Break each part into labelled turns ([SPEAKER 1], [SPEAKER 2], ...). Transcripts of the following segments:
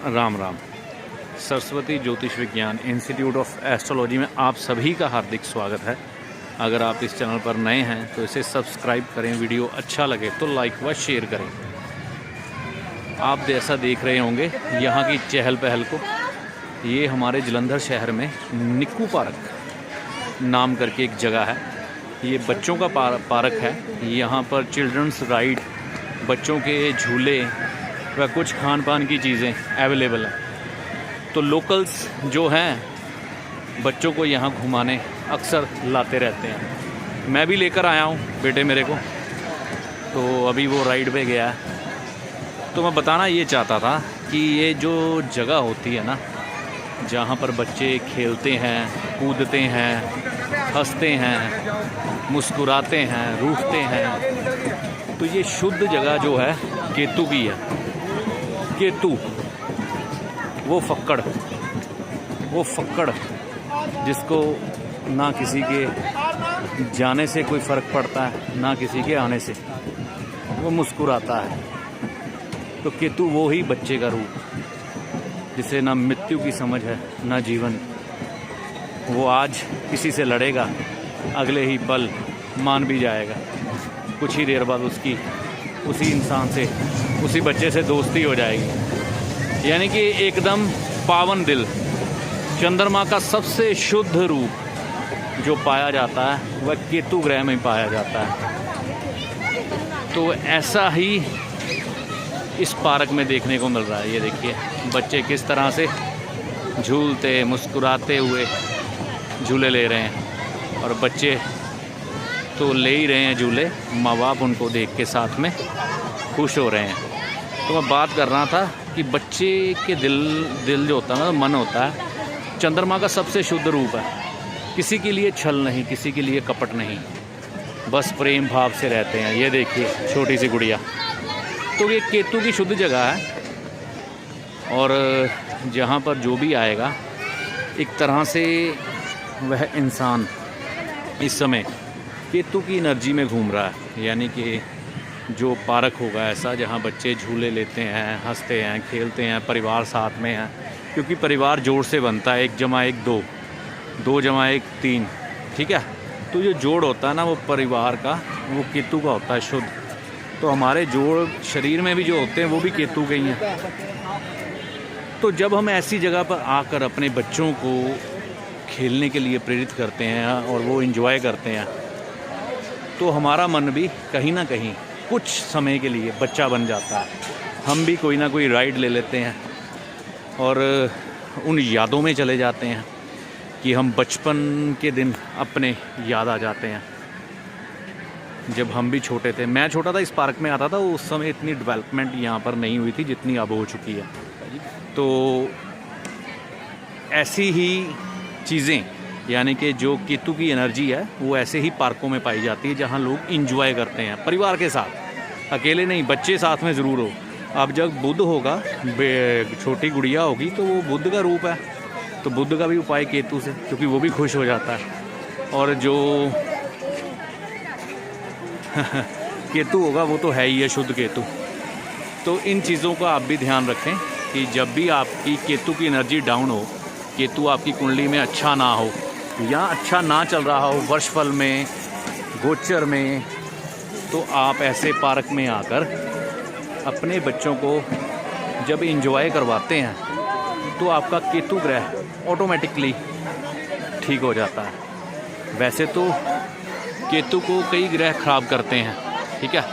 [SPEAKER 1] राम राम। सरस्वती ज्योतिष विज्ञान institute of astrology में आप सभी का हार्दिक स्वागत है। अगर आप इस चैनल पर नए हैं तो इसे सब्सक्राइब करें, वीडियो अच्छा लगे तो लाइक व शेयर करें। आप जैसा देख रहे होंगे यहाँ की चहल पहल को, ये हमारे जलंधर शहर में निक्कू पार्क नाम करके एक जगह है। ये बच्चों का पार्क है। यहाँ पर चिल्ड्रंस राइड, बच्चों के झूले व कुछ खान पान की चीज़ें अवेलेबल हैं। तो लोकल्स जो हैं बच्चों को यहाँ घुमाने अक्सर लाते रहते हैं। मैं भी लेकर आया हूँ बेटे मेरे को, तो अभी वो राइड पे गया है। तो मैं बताना ये चाहता था कि ये जो जगह होती है ना, जहाँ पर बच्चे खेलते हैं, कूदते हैं, हंसते हैं, मुस्कुराते हैं, रूठते हैं, तो ये शुद्ध जगह जो है केतु की है। केतु वो फक्कड़ जिसको ना किसी के जाने से कोई फ़र्क पड़ता है, ना किसी के आने से, वो मुस्कुराता है। तो केतु वो ही बच्चे का रूप, जिसे ना मृत्यु की समझ है ना जीवन। वो आज किसी से लड़ेगा, अगले ही पल मान भी जाएगा। कुछ ही देर बाद उसकी उसी इंसान से, उसी बच्चे से दोस्ती हो जाएगी। यानी कि एकदम पावन दिल, चंद्रमा का सबसे शुद्ध रूप जो पाया जाता है वह केतु ग्रह में पाया जाता है। तो ऐसा ही इस पार्क में देखने को मिल रहा है। ये देखिए बच्चे किस तरह से झूलते मुस्कुराते हुए झूले ले रहे हैं, और बच्चे तो ले ही रहे हैं झूले, माँ बाप उनको देख के साथ में खुश हो रहे हैं। तो मैं बात कर रहा था कि बच्चे के दिल जो होता है ना, मन होता है, चंद्रमा का सबसे शुद्ध रूप है। किसी के लिए छल नहीं, किसी के लिए कपट नहीं, बस प्रेम भाव से रहते हैं। ये देखिए छोटी सी गुड़िया, तो ये केतु की शुद्ध जगह है। और जहाँ पर जो भी आएगा, एक तरह से वह इंसान इस समय केतु की एनर्जी में घूम रहा है। यानी कि जो पार्क होगा ऐसा, जहाँ बच्चे झूले लेते हैं, हंसते हैं, खेलते हैं, परिवार साथ में है, क्योंकि परिवार जोड़ से बनता है। 1 + 1 2, 2 + 1 3, ठीक है। तो जो जोड़ होता है ना, वो परिवार का, वो केतु का होता है शुद्ध। तो हमारे जोड़ शरीर में भी जो होते हैं वो भी केतु के ही हैं। तो जब हम ऐसी जगह पर आकर अपने बच्चों को खेलने के लिए प्रेरित करते हैं और वो एंजॉय करते हैं, तो हमारा मन भी कहीं ना कहीं कुछ समय के लिए बच्चा बन जाता है। हम भी कोई ना कोई राइड ले लेते हैं और उन यादों में चले जाते हैं कि हम बचपन के दिन अपने याद आ जाते हैं, जब हम भी छोटे थे। मैं छोटा था, इस पार्क में आता था, उस समय इतनी डेवलपमेंट यहाँ पर नहीं हुई थी जितनी अब हो चुकी है। तो ऐसी ही चीज़ें, यानी कि जो केतु की एनर्जी है, वो ऐसे ही पार्कों में पाई जाती है जहाँ लोग इंजॉय करते हैं परिवार के साथ, अकेले नहीं, बच्चे साथ में ज़रूर हो। अब जब बुद्ध होगा, छोटी गुड़िया होगी, तो वो बुद्ध का रूप है, तो बुद्ध का भी उपाय केतु से, क्योंकि वो भी खुश हो जाता है। और जो केतु होगा वो तो है ही है शुद्ध केतु। तो इन चीज़ों का आप भी ध्यान रखें कि जब भी आपकी केतु की एनर्जी डाउन हो, केतु आपकी कुंडली में अच्छा ना हो या अच्छा ना चल रहा हो वर्षफल में, गोचर में, तो आप ऐसे पार्क में आकर अपने बच्चों को जब एंजॉय करवाते हैं, तो आपका केतु ग्रह ऑटोमेटिकली ठीक हो जाता है। वैसे तो केतु को कई ग्रह खराब करते हैं, ठीक है,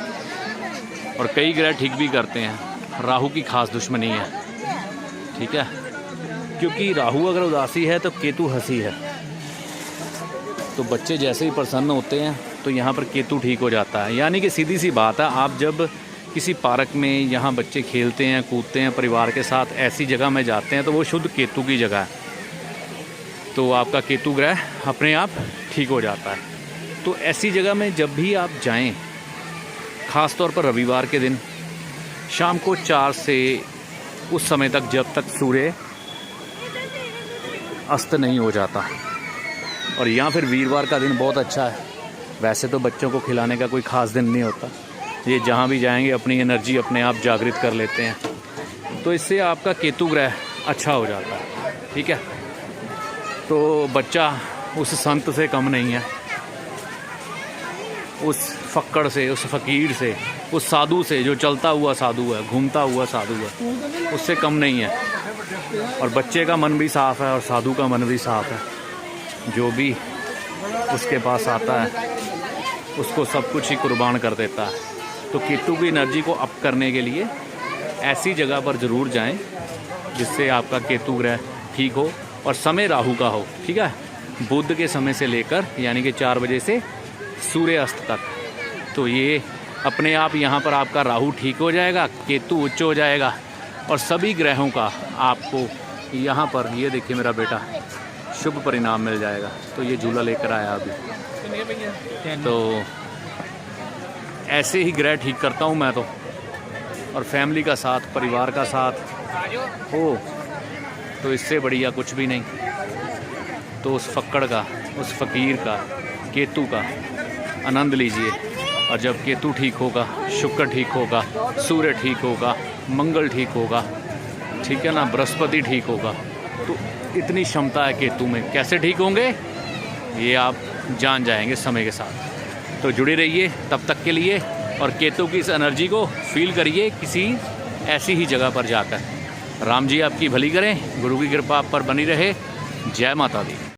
[SPEAKER 1] और कई ग्रह ठीक भी करते हैं। राहु की खास दुश्मनी है, ठीक है, क्योंकि राहु अगर उदासी है तो केतु हंसी है। तो बच्चे जैसे ही प्रसन्न होते हैं तो यहाँ पर केतु ठीक हो जाता है। यानी कि सीधी सी बात है, आप जब किसी पार्क में यहाँ बच्चे खेलते हैं, कूदते हैं, परिवार के साथ ऐसी जगह में जाते हैं, तो वो शुद्ध केतु की जगह है। तो आपका केतु ग्रह अपने आप ठीक हो जाता है। तो ऐसी जगह में जब भी आप जाएं, ख़ास तौर पर रविवार के दिन शाम को 4 से उस समय तक जब तक सूर्य अस्त नहीं हो जाता, और या फिर वीरवार का दिन बहुत अच्छा है। वैसे तो बच्चों को खिलाने का कोई ख़ास दिन नहीं होता, ये जहाँ भी जाएंगे अपनी एनर्जी अपने आप जागृत कर लेते हैं। तो इससे आपका केतु ग्रह अच्छा हो जाता है। ठीक है, तो बच्चा उस संत से कम नहीं है, उस फक्कड़ से, उस फ़कीर से, उस साधु से जो चलता हुआ साधु है, घूमता हुआ साधु है, उससे कम नहीं है। और बच्चे का मन भी साफ़ है और साधु का मन भी साफ़ है। जो भी उसके पास आता है उसको सब कुछ ही कुर्बान कर देता है। तो केतु की एनर्जी को अप करने के लिए ऐसी जगह पर ज़रूर जाएं जिससे आपका केतु ग्रह ठीक हो और समय राहु का हो। ठीक है, बुध के समय से लेकर यानी कि 4 बजे से सूर्यास्त तक। तो ये अपने आप यहाँ पर आपका राहु ठीक हो जाएगा, केतु उच्च हो जाएगा और सभी ग्रहों का आपको यहाँ पर, ये देखिए मेरा बेटा, शुभ परिणाम मिल जाएगा। तो ये झूला लेकर आया अभी। तो ऐसे ही ग्रह ठीक करता हूँ मैं तो, और फैमिली का साथ, परिवार का साथ हो तो इससे बढ़िया कुछ भी नहीं। तो उस फक्कड़ का, उस फ़कीर का, केतु का आनंद लीजिए। और जब केतु ठीक होगा, शुक्र ठीक होगा, सूर्य ठीक होगा, मंगल ठीक होगा, ठीक है ना, बृहस्पति ठीक होगा, तो इतनी क्षमता है केतु में। कैसे ठीक होंगे ये आप जान जाएंगे समय के साथ। तो जुड़े रहिए तब तक के लिए, और केतु की इस एनर्जी को फील करिए किसी ऐसी ही जगह पर जाकर। राम जी आपकी भली करें, गुरु की कृपा आप पर बनी रहे। जय माता दी।